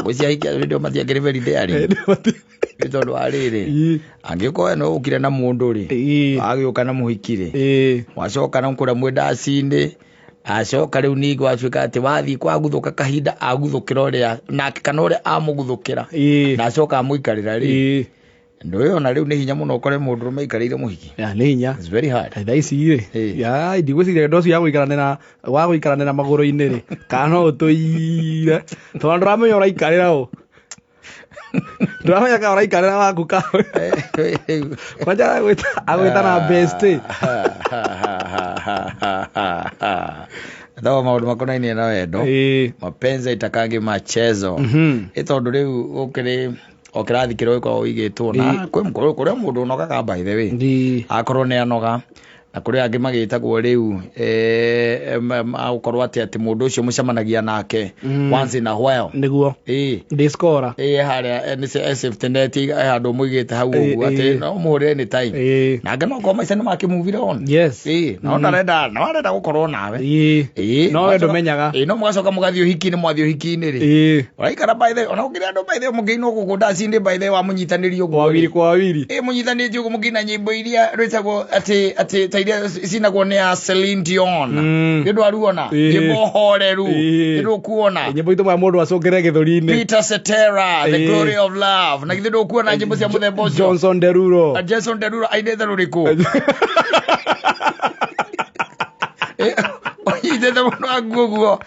Gũcia ikia ndio matiakĩrĩ very daring. Nĩ tondũ wa rĩrĩ angĩkorwo no ũkire na mũndũ rĩ agĩũka na mũhiki rĩ wacoka na kũrĩa mwenda-inĩ acoka rĩu ningĩ watuĩka atĩ wathiĩ kwaguthũka kahinda aguthũkĩra ũrĩa nake kana ũrĩa amũguthũkĩra na acoka amũikarĩra rĩ ndio ona rĩu nĩ hinya mũno ũkore mũndũ maikarĩire mũhiki nĩ hinya, it's very hard. Tha ici rĩ ndigwĩciria ndocio ya gũikarana magũrũ-inĩ rĩ kana ũtũire tondũ ndũramenya ũraikarĩra ũ ndũramenya kana ũraikarĩra waku ka kwanja agwĩta na best Ndawa maũndũ makonainie na wendo mapenzi itakangi machezo tondũ rĩu okĩrathikĩrwo gĩkorwo wĩigĩtwo na kũrĩa mũndũ ũnogaga by the way akorwo nĩ anoga na kũrĩa angĩ magĩtagwo rĩu gũkorwo atĩ mũndũ ũcio mũcemanagia nake once in a while nĩguo discover harĩa nĩ safety net handũ mũigĩte hau ũguo atĩ no mũhũrĩre any time na angĩ no korwo maica nĩ makĩmuvire on no ndarenda gũkorwo nawe no we ndũmenyaga no mũgacoka mũgathiĩ ũhiki-inĩ mwathiĩ ũhiki-inĩ rĩ ũraikara by the ona ũkĩrĩ andũ by the mũngĩinwo gũkũ ndaci-inĩ by the wa mũnyitanĩri ũguo kwa wiri mũnyitanĩtie ũguo mũngĩina nyĩmbo iria rwĩtagwo atĩ iria cinagwo nĩ ya Celine Dion nĩndũ aruona nyĩmbo horeru nĩndũ kuona nyĩmbo itũma mũndũ acũngĩre gĩthũri-inĩ Peter Cetera the glory of love na githĩndũ kuona nyĩmbo cia mũthemba ũcio Johnson Derulo ainĩte rũrĩkũ onyitĩte mũndũ aguo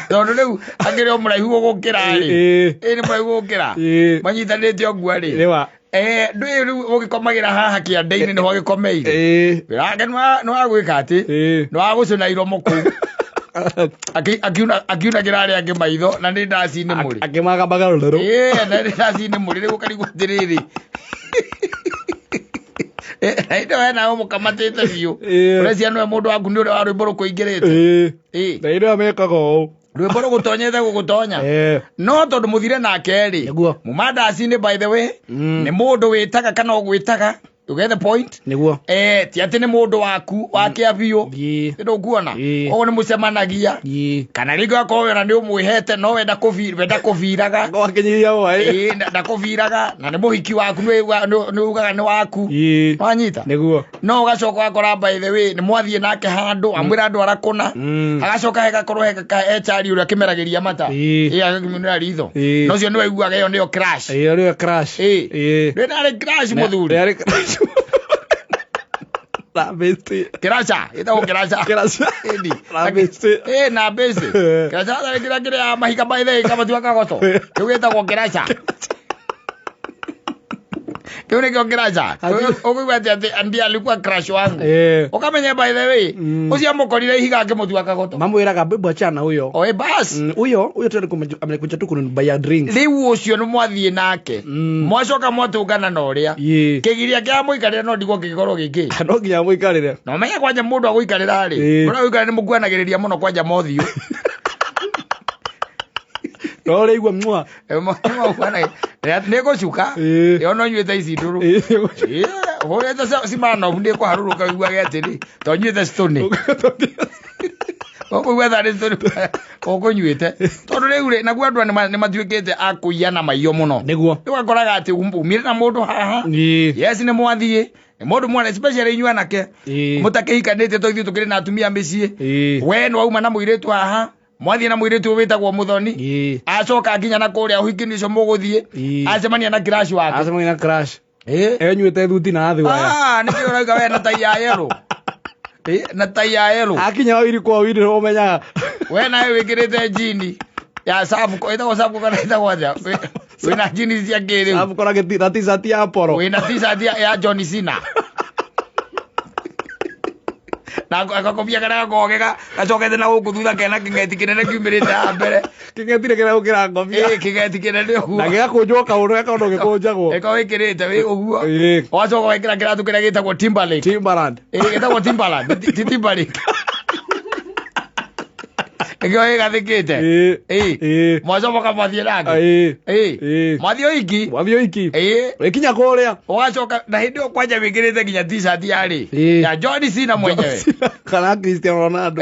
tondũ rĩu angĩrĩ o mũraihu gũkĩra rĩ nĩ mũraihu gũkĩra manyitanĩte ũguo rĩ ndũĩ rĩu ũgĩkomagĩra haha kĩande-inĩ nĩho agĩkomeire wĩrake nĩ wagwĩka atĩ nĩ wagũcũna iromo kũu akiunagĩra arĩa angĩ maitho na nĩ ndaci-inĩ mũrĩ akĩmagambaga rũrũ na nĩ ndaci-inĩ mũrĩ rĩu ũkarigwo atĩrĩrĩ na indo wena mũkamatĩte biũ ũrecia nĩwe mũndũ waku nĩ ũrĩa wa rwĩmbo rũkũingĩrĩte na indo amekaga ũũ rwĩmbo rũgũtonyete gũgũtonya no tondũ mũthire nake rĩ muma ndaci-inĩ by the way nĩ mũndũ wĩtaga kana ũgwĩtaga you get the point nĩguo ti atĩ nĩ mũndũ waku wakĩa biũ nĩndũ kuona koguo nĩ mũcemanagia kana rĩngĩ wakorwo wena nĩ ũmwĩhete no wenda kũbiraga ndakũbiraga na nĩ mũhiki waku nĩ ugaga nĩ waku wanyita nĩguo no ũgacoka wakora by the way nĩ mwathiĩ nake handũ amwĩra andũ arakũna agacoka hegakorwo hechari ũrĩa akĩmeragĩria mata agakĩmĩnĩra ritho nocio nĩ waiguaga ĩyo nĩyo crash rĩnarĩ crash mũthuri na besti kiracha itago kiracha na besti na besti kiracha kira mahika by the kama tuaka goto ugeta kiracha kione kiracha ogwete andi alikuwa crash wangu ukamenya by the way ucio mukorire ihiga akimutuaka goto mamwiraga bibo chana huyo bas huyo tena amekuja tu kunibaya drinks riu ucio no mwathie nake mwacoka mwatungana na uria kigiria kia muikarire no ndigwo kigikorwo giki no nginya muikarire no menya kwanja mundu agũikarira ri ura uikarire ni mukuanagiriria muno kwanja mothiu no reigwa mwa nĩ gũcuka yo no nyuĩte ici ndũrũ hũrĩte cimano ndĩ kũharũrũka wiguage atĩrĩ to nyuĩte stone ũkũigua tharĩ stone ũkũnyuĩte tondũ rĩu rĩ naguo andũ nĩ matuĩkĩte a kũiyana maiyo mũno nĩguo ũgakoraga atĩ umire na mũndũ haha yes nĩ mwathiĩ mũndũ mwana especially inyuĩ anake mũtakĩhikanĩte to ithuĩ tũkĩrĩ na atumia mĩciĩ we nĩ wauma na mũirĩtu haha mwathie na mũirĩtu wĩtagwo Muthoni acoka nginya na kũrĩa ũhiki-inĩ ũcio mũgũthiĩ acemania na crash wake acemania na crash enyuĩte thuti na thĩ waya nĩkĩo ũrauga we na tai ya yellow na tai ya yellow akinya wiri kwa wiri no ũmenyaga we nawe wĩkĩrĩte jini ya sabu ĩtagwo sabu kana ĩtagwo aja wĩna jini cia kĩrĩu sabu kora na t-shirt ya Apollo wĩna t-shirt ya John Cena na akakobia kana gogega gacokete na gũkũ thutha kena kĩng'eti kĩnene kiumĩrĩte mbere kĩng'eti nĩ kĩrĩa gũkĩra ngobia kĩng'eti kĩnene ũguo na gĩgakũnjwo kaũndũ gakaũndũ gĩkũnjagwo wĩkĩrĩte wĩ ũguo ũgacoka wekĩra kĩratũ kĩrĩa gĩtagwo Timberland gĩtagwo Timberland ti Timberlake Ngiye gathikite mwacoka mwathie nake mwathie oiki wekinya kũrĩa ũgacoka na hĩndĩ ĩyo kwanja wĩkĩrĩte nginya t-shirt ya John Cena mwenyewe kana Cristiano Ronaldo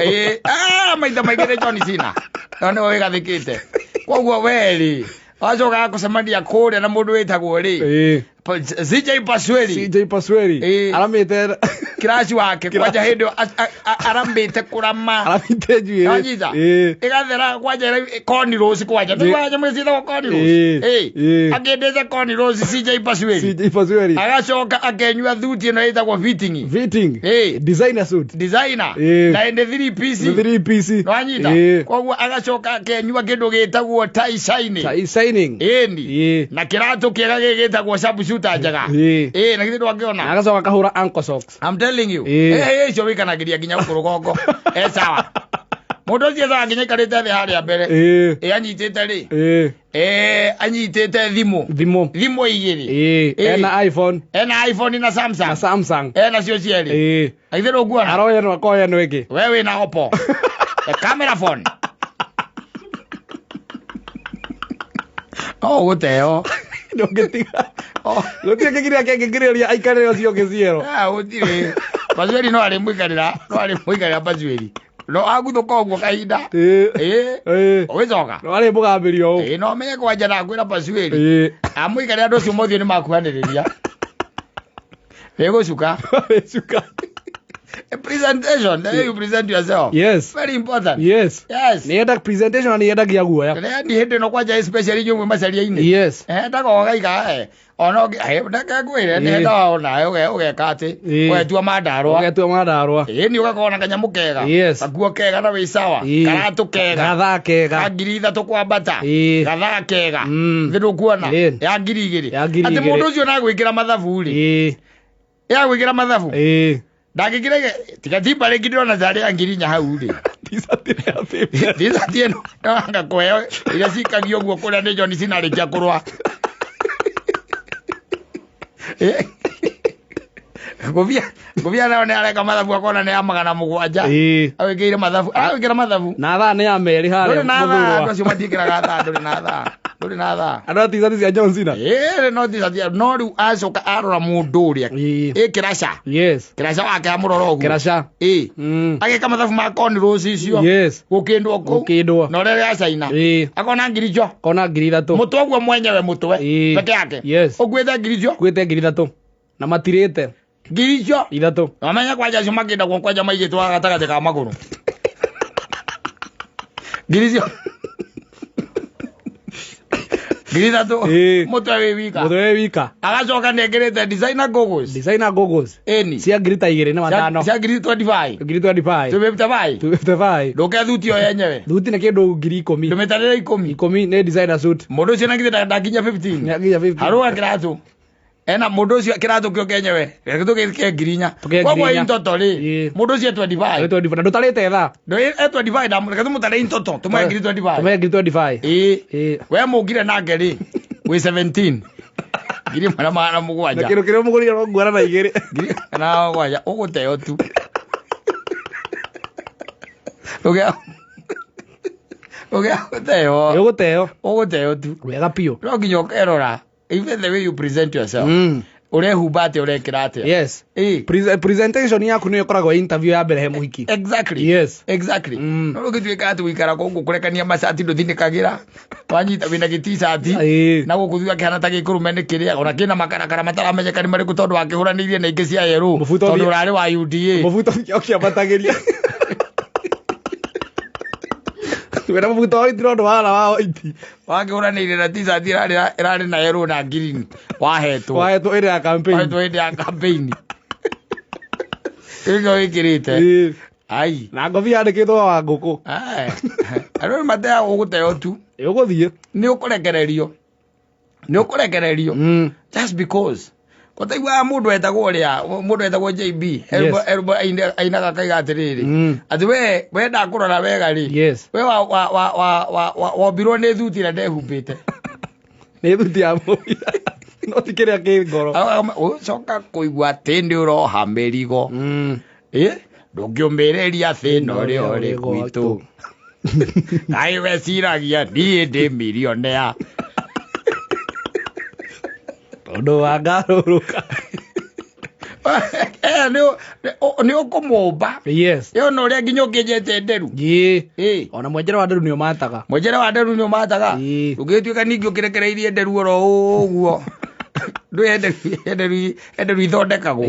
maitha maigĩre John Cena none we gathikite koguo weri wacoka kucemania kuria na mundu witagwo ri CJ Pasweri aramite kiraci wake kwanja hindi arambite kurama aramite njuiri anyiza igathera kwanja Connie Rose kwanja twanya mwicitha Connie Rose agendete Connie Rose CJ Pasweri agacoka akenyua thuti ino itagwo fitting designer suit na ende 3 piece anyiza koguo agacoka akenyua kindu gitagwo tie shining na kiratu kiega gitagwo sharp shooter njaga na kithu wangiona agacoka kahura ankle socks. I'm telling you icio wikanagiria nginya ukurugongo sawa mundu ucio tha nginya ikarite thi haria mbere anyitite ri anyitite thimu igiri ena iPhone na Samsung ena cio cieri aithiru nguona aroya no akoya no iki we wina Oppo camera phone guteo ndongetiga gutire kigira kengiriria aikarire ucio giciero gutire Pasweri no ari mwikarira Pasweri no aguthuka uguo kahinda wicoka no ari mugambirio no menye kwanja na kwira Pasweri amwikarira andu ucio mothio ni makuhaniriria wegucuka a presentation, the way you present yourself. Yes. Very important. Yes. Nienda presentation ni yenda giagu ya. Ni hende no kwaja especially nyumwe macaria ine. Yes. Ndako gaiga ono ndaka gwire ni henda ona ugekate wetua mandarwa. Ni ugakona kanyamu kega. Kaguo kega na wi sawa. Karatu kega. Gatha kega. Kagiri ithatu kwambata. Gatha kega. Thiru kuona. Ya ngiri igiri. Ati mundu ucio na gwikira mathabu ri. Ya gwikira mathabu. Ndagikirege tigatimba ringi ndirona zari ya ngiri nya hau ri tisatire no anga kweo ira cikagio guo kuria ni John cinarikia kurwa Gubia nao ni areka mathabu akona ni ya 700 awikire mathabu na tha ni ya meri haria muthurwa andu acio matikiraga tha nduri na tha andu tisati cia John Cena no tisati no riu acoka arora mundu uria kiraca kiraca wake amurora uguo kiraca agika mathabu ma Connie Rose icio gukindwo ku no rere acaina akona ngirijo kona ngiri 3 mutwe uguo mwenyewe mutwe peke yake ugwethe ngirijo ngiri 3 na matirite ngirijo 3 amenya kwaja cio makinda kwa kwaja maigitwa gatagati ka maguru ngirijo ngiri 3 mutwe wika agacoka nengerete designer goggles eni cia ngiri ta 2 na 5 cia ngiri 25 255 ndoke thuti yo yenyewe thuti na kindu ngiri 10 ndometarira 10 ni designer suit mundu ucio nangithe ndakinya 15 haruga kiratu ena mundu ucio kiratu kio kenyewe kitu ke ngirinya kwa intoto ri mundu ucio 25 ndutarite tha ndo 25 na kitu mutare intoto tumwe ngiri 25 we mugire nake ri we 17 ngiri mana mugwanja na kiro muguri ro ngwara na igiri ngiri kana gwanja uguteo tu uguteo tu wega pio no nginya ukerora even the way you present yourself urehumba ate urekira ate presentation yaku ni ikoragwo interview ya mbere he muhiki exactly no gitwika ati wikara ko gukurekania macati nduthinikagira wanyita wina giti-shirt na gukuthuka kihana ta gikurume ni kiria ona kina makarakara mataramenyeka ni mariku tondu wakihuranirie na ingi cia yeru tondu urari wa UDA mubuto kio matagiria wena mubuto wa itiro ndo wala wa iti wakihuranirie na t-shirt irari na yeru na green wahetwo ire ya campaign Ino ikirite ai na ngobi yandikitwo wa nguku aro matea uguteo tu uguthie ni ukurekererio just because kotaigwa mundu etagwo JB elbo ainaga kaiga atiriri ati we ndakurora wega ri we wa biro ne thuti na ndehumbite ne thuti ya muira no tikiria kingoro coka kuigwa tindi uroha merigo ndungiumireria thino rio ri gwitu ai we ciragia nie ndi millionaire tondu wa ngaruruka ni ukumumba yes yo no ria nginyo kijete nderu ona mwenjera wa nderu ni umataga ugituika ningi ukirekereirie nderu oro uguo ndu enderu ithondekagwo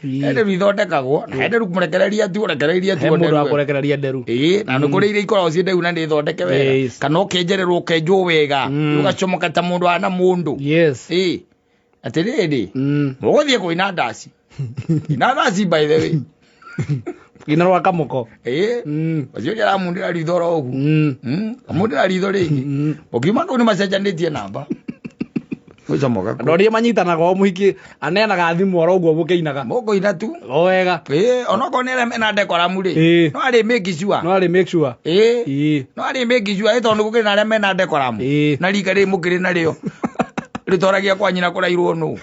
enderu ithondekagwo na enderu kumurekereria tu mundu akurekereria nderu na nä kå rä iria ikoragwo ciä ndäu na nä thondeke wega kana å kenjererwo ũkenjwo wega ũgacomoka ta mũndũ ana mũndũ atä rä rĩ må gå thiä kå ina ndaci by the way ina rwa kamũko ũcio nĩ aramundä ra ritho ro ũgu amundä ra ritho rĩngĩ ũkiuma kũu nĩ macenjanä tie namba ndorie manyitanaga o mũhiki aneanaga thimũ oro ũguo mũkĩinaga mũkũina tu o wega onokorwo nĩ arĩa mena dekoramu rĩ no arĩ make sure no arĩ make sure tondũ gũkĩrĩ na arĩa mena dekoramu na rika rĩ mũkĩrĩ narĩo rĩtoragia kwa nyina kũrairwo nũ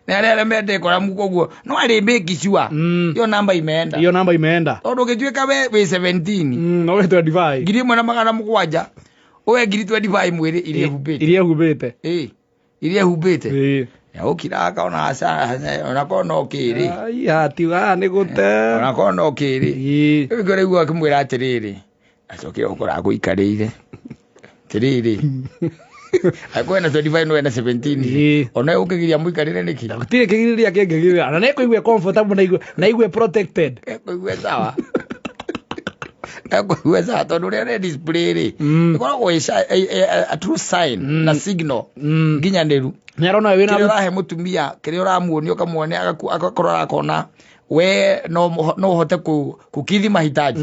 nä arä mena dekoramu koguo no arĩ make sure iyo namba imeenda tondũ ũgĩtuĩka we 17 no we 25 ngiri ĩmwe na magana mũgwanja owe ngiri 25 mwĩrĩ iria humbĩte ya ũkiraga ona ona kona ũkĩrĩ tiga nĩ gũte ona kona ũkĩrĩ rĩu rĩu akĩmwĩra atĩrĩrĩ acokire gũkora gũikarĩire atĩrĩrĩ akwena 25 no ena 17 ona ũkĩgiria mũikarĩre nĩkĩ gũtirĩ kĩgirĩria kĩngĩgirĩra na nĩ kũigua comfortable na igue protected kũigua sawa ekuweza tondu ria display ri ikoragwo a true sign na signal nginyaniru ni arona we na rahe mutumia kiria uramuonia ukamuone agakorwo akona we no hote kukithi mahitaji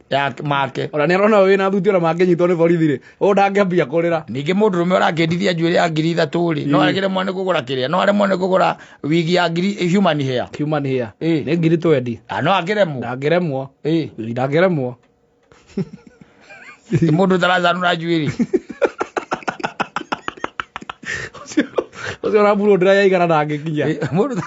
ya make ora ni arona we na thuti ora mangenyitwo ni borithi ri o ndangĩambia kũrĩra ningi mundu rume ũrakendithia njuĩrĩ ya ngiri 3 ri no arĩgĩre mwana kũgũra kĩrĩa no arĩmwe nĩ kũgũra wigi ya ngiri human hair nĩ ngiri 20 no angĩremwo ndangĩremwo mundu tarazanũra njuĩrĩ ũcio ũrambũrwo ndĩrayaigana ndangĩkinya mundu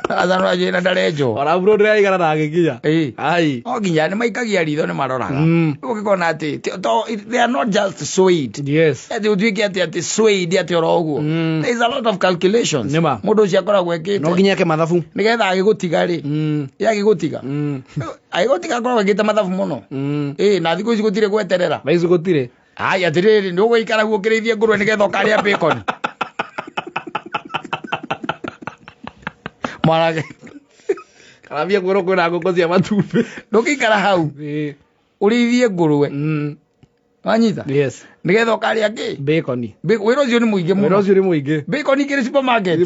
azano aje na darejo araburo ndira igana na gikinya ai o ginya ni maikagia ritho ni maroraga ukikona ati they are not just swayed ati utwiki ati swayed ati oro uguo there is a lot of calculations mundu ucio akoragwo ekite no ginya ke mathabu nigetha agigutiga ri agigutiga agigutiga akoragwo ekite mathabu muno na thiku ici gutire gweterera maizu gutire ai atiriri ni uguikara guokirithie ngurwe nigetha ukaria bacon marage karabia gwero kwena ngoko cia matumbĩ ndũkĩikara hau ũrĩithie ngũrwe wanyita nigetha ũkarĩa kĩ bacon wĩra ũcio nĩ mũingĩ mũno bacon ikĩrĩ supermarket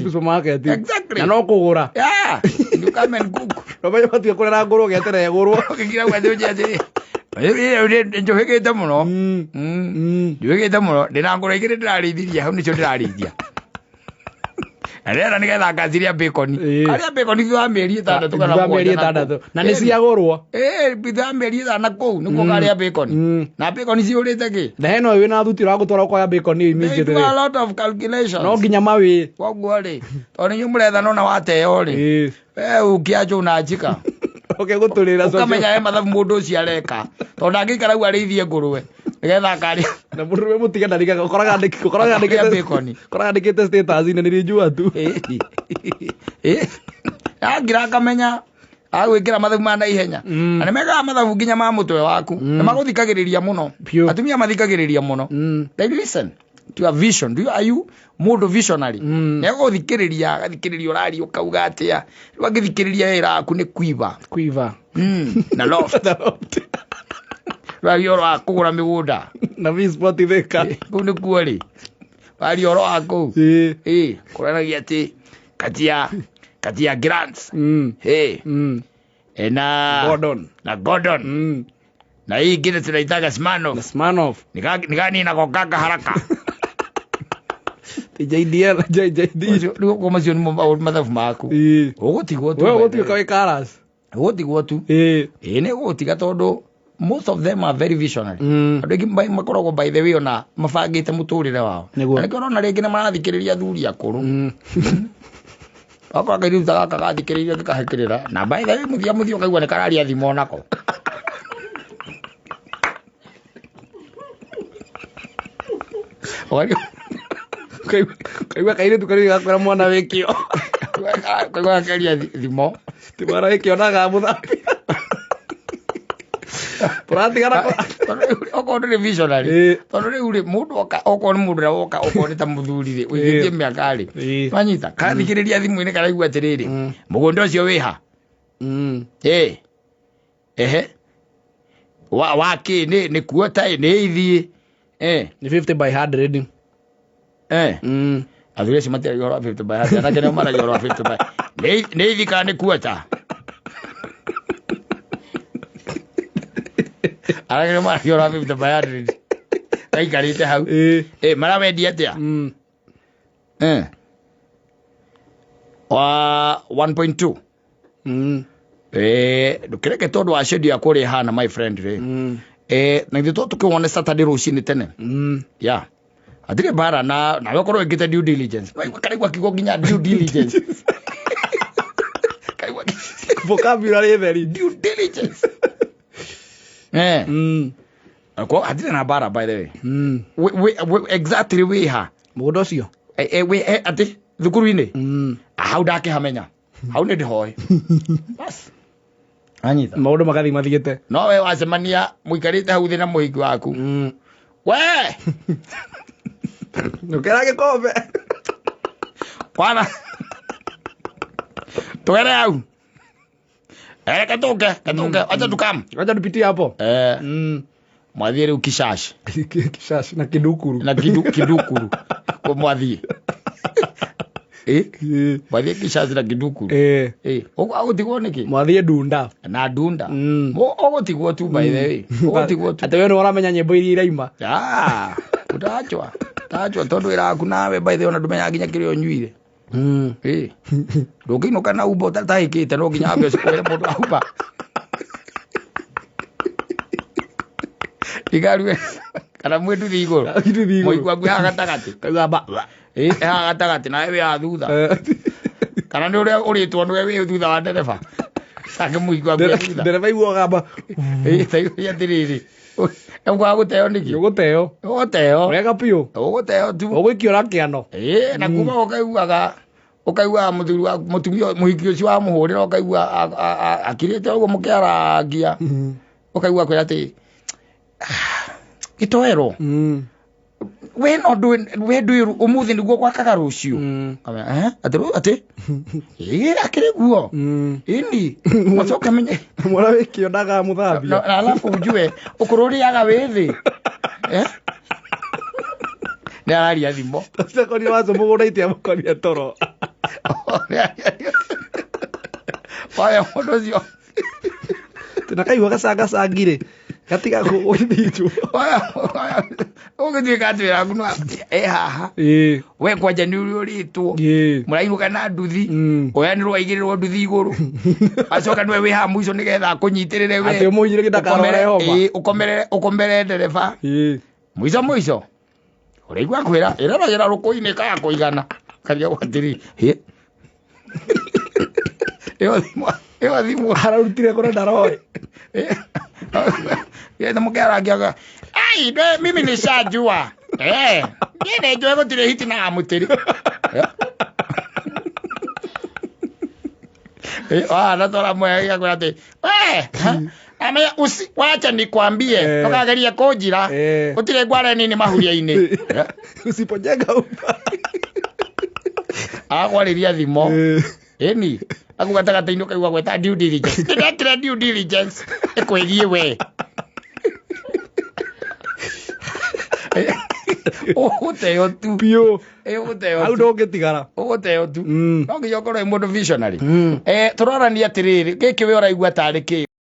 na no kũgũra you come and cook no baya matua kũrera ngũrwe ũgeterera ĩgũrwo ũkĩgira gwathĩ ũnjĩ njũhĩgĩte mũno njũhĩgĩte mũno ndĩna ngũrwe igĩrĩ ndĩrarĩithirie hau nĩcio ndĩrarĩithia arera nigetha ngaciria bacon aria bacon thutha mĩeri 6 kana mĩeri 6 na nĩ ciagũrwo thutha mĩeri 6 kũu nĩguo karia bacon na bacon ciũrĩte kĩ na heno wĩ na thuti ũragũtwara ũkoya bacon immediately a lot of calculations no nginya mawĩ koguo rĩ tondũ nĩ mũretha nona wateo rĩ we ũkĩanjũ na njika ũkĩgũtũrĩra ũkamenya he mathabu mũndũ ũcio areka tondũ angĩikara u arĩithie ngũrwe nigetha akaria na mũndũ we mũtiga ndarika ũkoraga andĩkĩte status inĩ nĩ njua tu angira akamenya agwĩkĩra mathabu ma naihenya na nĩ megaga mathabu nginya ma mũtwe waku nĩ magũthikagĩrĩria mũno atumia mathikagĩrĩria mũno they listen to a vision are you mũndũ visionary nĩ agũthikĩrĩria agathikĩrĩria ũrari ũkauga atĩa rĩu angĩthikĩrĩria wĩra waku nĩ kuiva na loft wari oro akugura migunda na visport theka kuu nĩ kuo rĩ wari oro akuu kuranagia ati kati ya grants na Gordon na hii ingine tunaitaga Smirnoff nigani na kokaka haraka JDL ndio kama sio mathabu maku ũgũtigwo tu wewe ũgũtigwo kawe karas ũgũtigwo tu nĩ ũgũtiga tondũ most of them are very visionary andũ aingĩ makoragwo by the way ona mabangĩte mũtũrĩre wao na nĩkĩo ũrona rĩngĩ nĩ marathikĩrĩria athuri akũrũ akora kairitu ta gaka gathikĩrĩria gĩkahĩkĩrĩra na by the way mũthia ũkaigua nĩ kararia thimo nako kaigua kairitu kari gakwira mwana wikio kaigua karia thimo ti mwana wikio naga muthambi turatigana okorwo ndä visionary tondå rä u rä må ndå okorwo nä må ndå rä woka okorwo nä ta må thuri rä wä kä mä aka rä manyita kathikä rä ria thimå-inä karaigua atä rä rä må gå ndå å cio wä ha ehe wakä nä kuota nä ithiä nä 50 by 100 athuri acio matiragia å horo wa 50 by 100 anake nä maragia å horo wa 50 by nä ithi kana nä kuota anake nä maragia å horo wa 50 by 100 aikarä te hau marawendia atä a wa 1.2 ndå kä tondå wa shedio yakå rä hana my friend rä na ithuä tå kä wone Saturday rå-cinä tene ya atirä mbara nawe korwo wä kä te due diligence karaigua kiugo nginya due diligence vocabulary theri due diligence ko atirä na mbara by the way exactly wä ha må ndå å cio atä thukuru-inä hau ndakä hamenya hau nä ndä hoe anyita maå ndå magathi mathiä te no we wacemania må ikarä te hau thä na må hingi waku we å kä ra gä kombe kwana tå gere hau ketåke acha tukam acha tupitie hapo mwathiä rä u kishash na kidukuru kidukuru ko mwathiä mwathiä kishash na kidukuru å tigwo nä kä mwathiä ndunda na ndunda å tigwo tu by the way atä we nä waramenya nyämbo iria iraima utachwa tondå ä raku nawe by the way ona ndå menyaga nginya kä rä o nyuire ndå ngä inå kana umba å tahä kä te no nginya mbe cikwä må ndå aumba igarue kana mwä nduthi igå rå må ikua ngui haha gatagatä nawe wä ha thutha kana nä å rä a å rä two nä we wä thutha wa ndereba ake må ikua ndereba iguogamba atä rä rä egwaga gå teo nä kä gå teo wega biå å gå teo tu å gå ikä ora kä ano na kuma å kaiguaga må tumia må hiki å cio wa må hå rä ra å kaigua akä te å guo må kä arangia å kaigua kwä atä gä toero we no ndå å må thä nä guo gwakaga rå cio atä akä rä guo ini macoke menye mwana wä kä onaga må thambia alafu njue å kå rå rä aga wä thä nä araria thimo koni waco må gå nda itia må konia toro oya må ndå å cio tä kaigua gacangacangirä gatiga gå ithitwo å gä tuä ka twä raku haha we kwanja nä å rä å rä two må rainå na nduthi oya nä rwaigä rä rwo nduthi igå rå acoka nä we wä haha må ico nä getha akå nyitä rä re å komere ndereba må ico å rä igua kwä ra ä raragä ra rå kå-inä kaya kå igana karia atä rä ä yo thimå ararutire kå rä ndaroä må kä arangiaga mimi nä canjua nä njoe gå tirä hiti na må tä rä na twara mwegia kwä atä wacha nikwambie nokageria kå njira gå tirä ngware nini mahuria-inä usipojenga agwarä ria thimo ni aku gatagatä-inä å kaigua gweta due diligence nä ndekire due diligence ä kwä thiä we å gå teo tu biå å gå teo hau ndå ngä tigara å gå teo tu no nginya å korwo ä må ndå visionary tå rorania atä rä rä gä kä we å raigua tarä kä